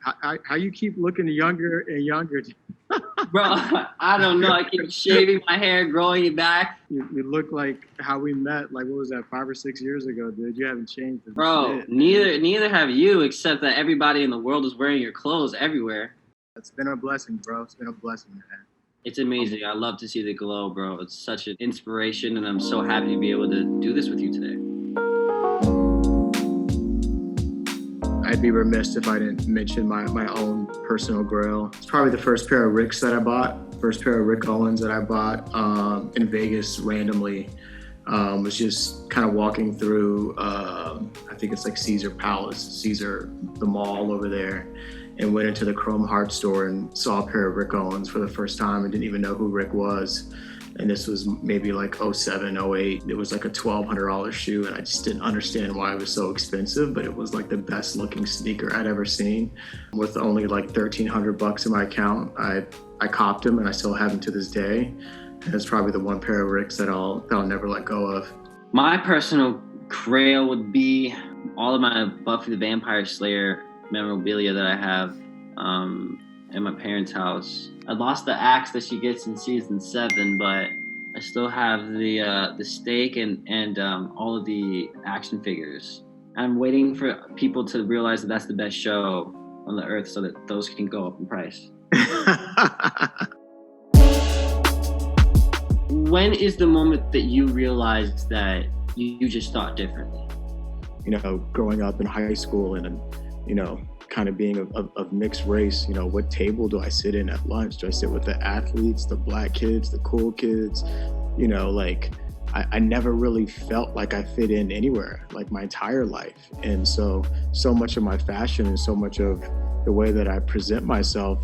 How you keep looking younger and younger? Bro, I don't know. I keep shaving my hair, growing it back. You look like how we met. Like, what was that, 5 or 6 years ago, dude? You haven't changed. Bro, neither have you, except that everybody in the world is wearing your clothes everywhere. It's been a blessing, bro. It's been a blessing, man. It's amazing. I love to see the glow, bro. It's such an inspiration, and I'm so happy to be able to do this with you today. I'd be remiss if I didn't mention my own personal grail. It's probably the first pair of Ricks that I bought, first pair of Rick Owens that I bought in Vegas randomly. Was just kind of walking through, I think it's like Caesar Palace, the mall over there, and went into the Chrome Heart store and saw a pair of Rick Owens for the first time and didn't even know who Rick was. And this was maybe like 07, 08. It was like a $1,200 shoe, and I just didn't understand why it was so expensive, but it was like the best looking sneaker I'd ever seen. With only like $1,300 in my account, I copped them, and I still have them to this day. And it's probably the one pair of Ricks that I'll never let go of. My personal grail would be all of my Buffy the Vampire Slayer memorabilia that I have at my parents' house. I lost the axe that she gets in season 7, but I still have the stake and all of the action figures. I'm waiting for people to realize that that's the best show on the earth so that those can go up in price. When is the moment that you realized that you just thought differently? You know, growing up in high school and, you know, kind of being of mixed race, you know, what table do I sit in at lunch? Do I sit with the athletes, the black kids, the cool kids? You know, like I never really felt like I fit in anywhere, like my entire life. And so much of my fashion and so much of the way that I present myself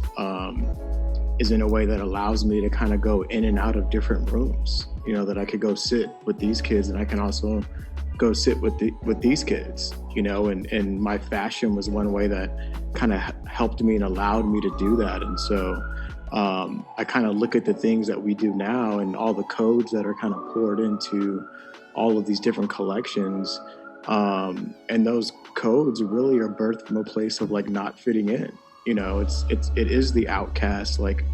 is in a way that allows me to kind of go in and out of different rooms, you know, that I could go sit with these kids and I can also go sit with these kids, you know, and my fashion was one way that kind of helped me and allowed me to do that. And so I kind of look at the things that we do now and all the codes that are kind of poured into all of these different collections. And those codes really are birthed from a place of like not fitting in. You know, it is the outcast like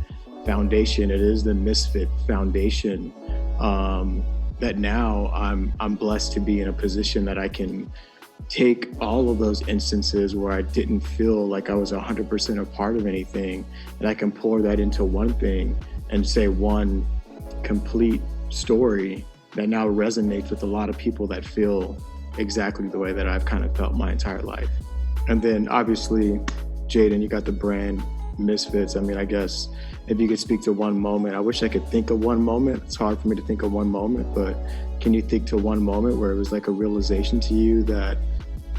foundation. It is the misfit foundation. That now I'm blessed to be in a position that I can take all of those instances where I didn't feel like I was 100% a part of anything, and I can pour that into one thing and say one complete story that now resonates with a lot of people that feel exactly the way that I've kind of felt my entire life. And then obviously, Jaden, you got the brand Misfits. I mean, I guess if you could speak to one moment, I wish I could think of one moment. It's hard for me to think of one moment, but can you think to one moment where it was like a realization to you that,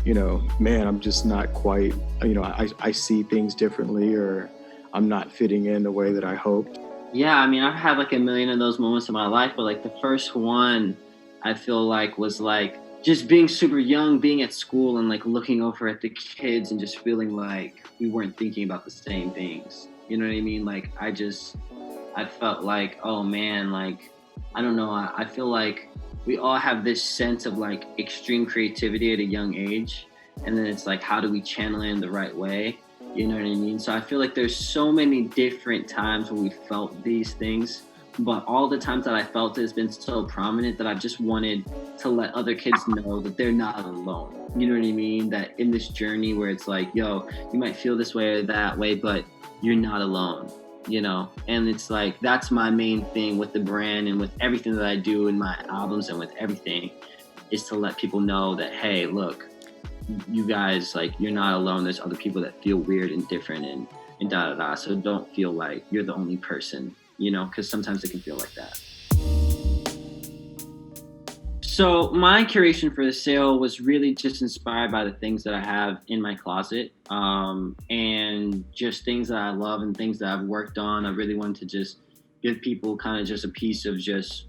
you know, man, I'm just not quite, you know, I see things differently, or I'm not fitting in the way that I hoped? Yeah, I mean, I've had like a million of those moments in my life, but like the first one I feel like was like just being super young, being at school and like looking over at the kids and just feeling like we weren't thinking about the same things. You know what I mean? Like I felt like, oh man, like, I don't know. I feel like we all have this sense of like extreme creativity at a young age. And then it's like, how do we channel it in the right way? You know what I mean? So I feel like there's so many different times when we felt these things, but all the times that I felt it has been so prominent that I've just wanted to let other kids know that they're not alone. You know what I mean? That in this journey where it's like, yo, you might feel this way or that way, but you're not alone, you know? And it's like, that's my main thing with the brand and with everything that I do in my albums and with everything, is to let people know that, hey, look, you guys, like, you're not alone. There's other people that feel weird and different and da-da-da. So don't feel like you're the only person, you know, because sometimes it can feel like that. So my curation for the sale was really just inspired by the things that I have in my closet, and just things that I love and things that I've worked on. I really wanted to just give people kind of just a piece of just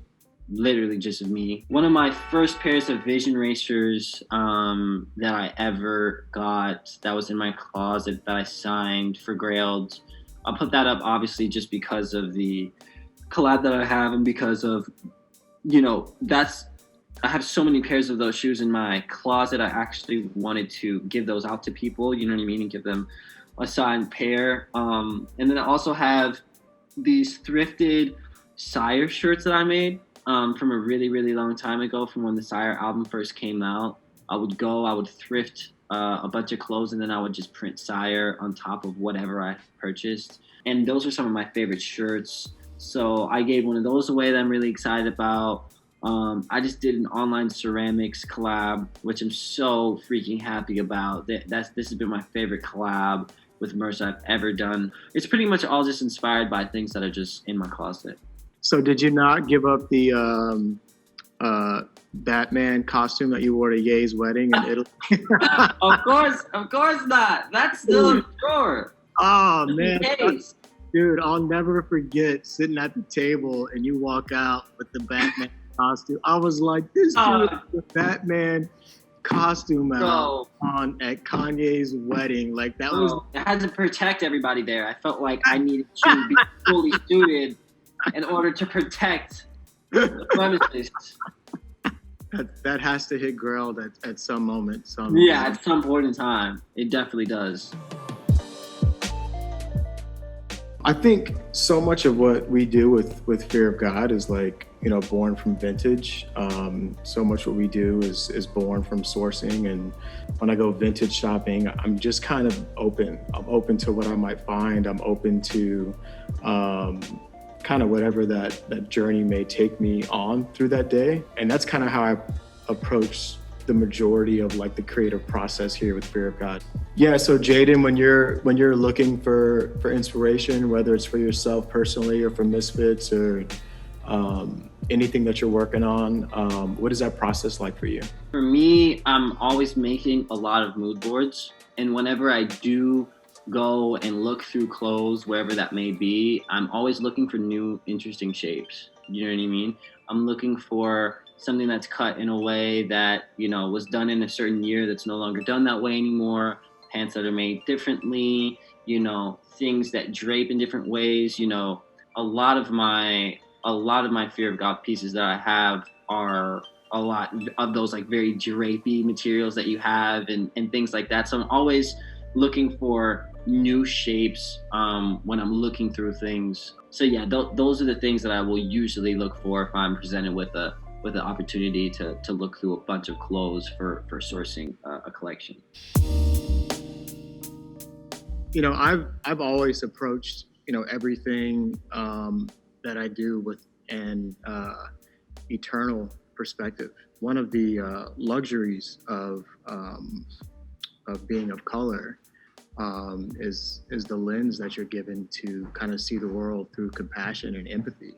literally just of me. One of my first pairs of Vision Racers that I ever got, that was in my closet, that I signed for Grailed. I'll put that up obviously just because of the collab that I have and because of, you know, I have so many pairs of those shoes in my closet. I actually wanted to give those out to people, you know what I mean, and give them a signed pair. And then I also have these thrifted Sire shirts that I made from a really, really long time ago, from when the Sire album first came out. I would thrift a bunch of clothes, and then I would just print Sire on top of whatever I purchased. And those are some of my favorite shirts. So I gave one of those away that I'm really excited about. I just did an online ceramics collab, which I'm so freaking happy about. This has been my favorite collab with merch I've ever done. It's pretty much all just inspired by things that are just in my closet. So did you not give up the Batman costume that you wore to Ye's wedding in Italy? Of course not. That's still in the drawer. Oh man, dude, I'll never forget sitting at the table and you walk out with the Batman costume. I was like, this dude has the Batman costume out at Kanye's wedding. Like that was. I had to protect everybody there. I felt like I needed to be fully suited in order to protect the premises. That has to hit Grailed at some moment. At some point in time. It definitely does. I think so much of what we do with Fear of God is like, born from vintage. So much what we do is born from sourcing. And when I go vintage shopping, I'm just kind of open. I'm open to what I might find. I'm open to kind of whatever that journey may take me on through that day. And that's kind of how I approach the majority of like the creative process here with Fear of God. Yeah, so Jaden, when you're looking for inspiration, whether it's for yourself personally or for Misfits or anything that you're working on, what is that process like for you? For me, I'm always making a lot of mood boards. And whenever I do go and look through clothes, wherever that may be, I'm always looking for new, interesting shapes. You know what I mean? I'm looking for something that's cut in a way that, was done in a certain year that's no longer done that way anymore, pants that are made differently, things that drape in different ways. A lot of my Fear of God pieces that I have are a lot of those like very drapey materials that you have and things like that. So I'm always looking for new shapes when I'm looking through things. So yeah, those are the things that I will usually look for if I'm presented with an opportunity to look through a bunch of clothes for sourcing a collection. I've always approached everything that I do with an eternal perspective. One of the luxuries of being of color is the lens that you're given to kind of see the world through compassion and empathy.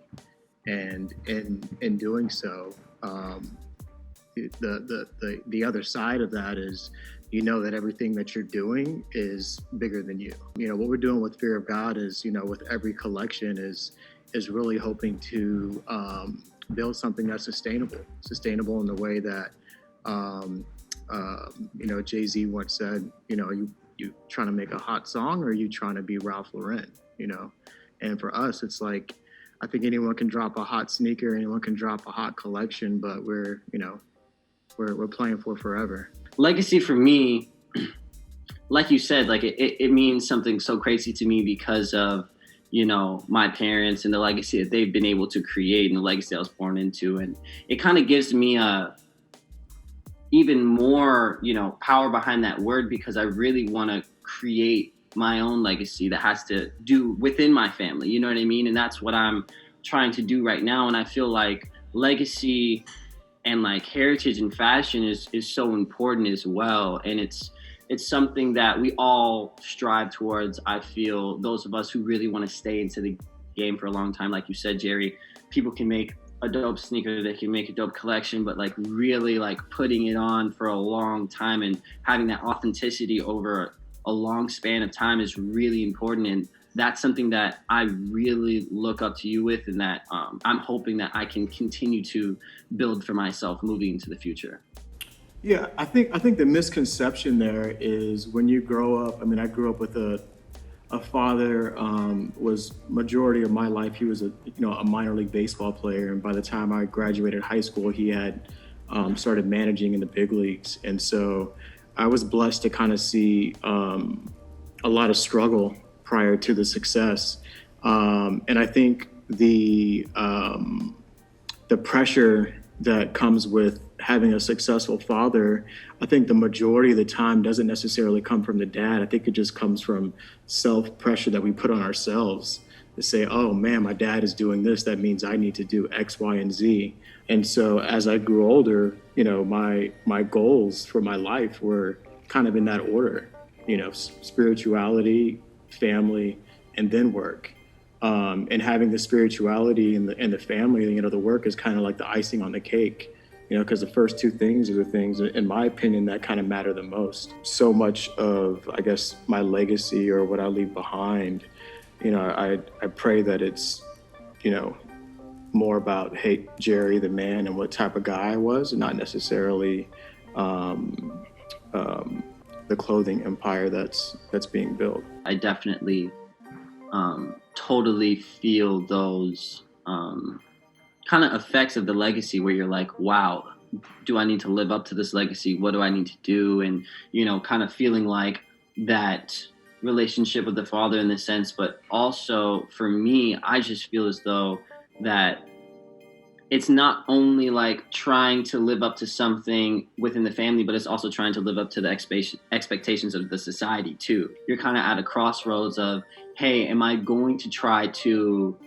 And in doing so, the other side of that is, that everything that you're doing is bigger than you. What we're doing with Fear of God is, with every collection is really hoping to build something that's sustainable in the way that, Jay-Z once said, you trying to make a hot song or are you trying to be Ralph Lauren, And for us, it's like, I think anyone can drop a hot sneaker, anyone can drop a hot collection, but we're playing for forever. Legacy for me, like you said, like it means something so crazy to me because of, my parents and the legacy that they've been able to create and the legacy I was born into. And it kind of gives me even more, power behind that word, because I really want to create my own legacy that has to do within my family. You know what I mean? And that's what I'm trying to do right now. And I feel like legacy and like heritage and fashion is so important as well. And it's something that we all strive towards. I feel those of us who really want to stay into the game for a long time, like you said, Jerry, people can make a dope sneaker, they can make a dope collection, but like really like putting it on for a long time and having that authenticity over a long span of time is really important. And that's something that I really look up to you with, and that I'm hoping that I can continue to build for myself moving into the future. Yeah, I think the misconception there is when you grow up. I mean, I grew up with a father, was majority of my life, he was a minor league baseball player. And by the time I graduated high school, he had started managing in the big leagues. And so I was blessed to kind of see a lot of struggle prior to the success. And I think the pressure that comes with having a successful father, I think the majority of the time doesn't necessarily come from the dad. I think it just comes from self pressure that we put on ourselves to say, oh man, my dad is doing this. That means I need to do X, Y, and Z. And so as I grew older, my goals for my life were kind of in that order, spirituality, family, and then work. And having the spirituality and the family, the work is kind of like the icing on the cake, because the first two things are the things, in my opinion, that kind of matter the most. So much of, I guess, my legacy or what I leave behind, I pray that it's, more about, hey, Jerry, the man, and what type of guy I was, and not necessarily the clothing empire that's being built. I definitely totally feel those kind of effects of the legacy where you're like, wow, do I need to live up to this legacy? What do I need to do? And, kind of feeling like that relationship with the father in this sense. But also for me, I just feel as though that it's not only like trying to live up to something within the family, but it's also trying to live up to the expectations of the society too. You're kind of at a crossroads of, hey, am I going to try to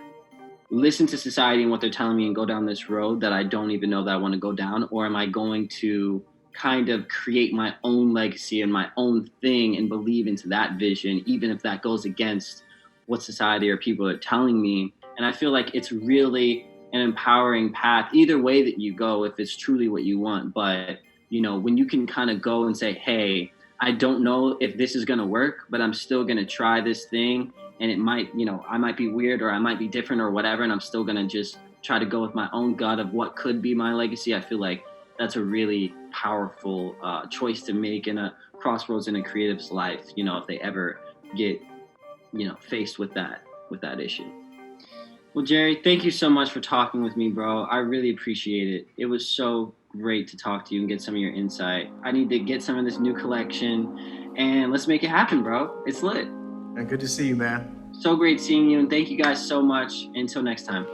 listen to society and what they're telling me and go down this road that I don't even know that I want to go down? Or am I going to kind of create my own legacy and my own thing and believe into that vision, even if that goes against what society or people are telling me? And I feel like it's really an empowering path, either way that you go, if it's truly what you want. But, when you can kind of go and say, hey, I don't know if this is going to work, but I'm still going to try this thing. And it might, I might be weird or I might be different or whatever. And I'm still going to just try to go with my own gut of what could be my legacy. I feel like that's a really powerful choice to make in a crossroads in a creative's life, if they ever get, faced with that issue. Well, Jerry, thank you so much for talking with me, bro. I really appreciate it. It was so great to talk to you and get some of your insight. I need to get some of this new collection and let's make it happen, bro. It's lit. And good to see you, man. So great seeing you, and thank you guys so much. Until next time.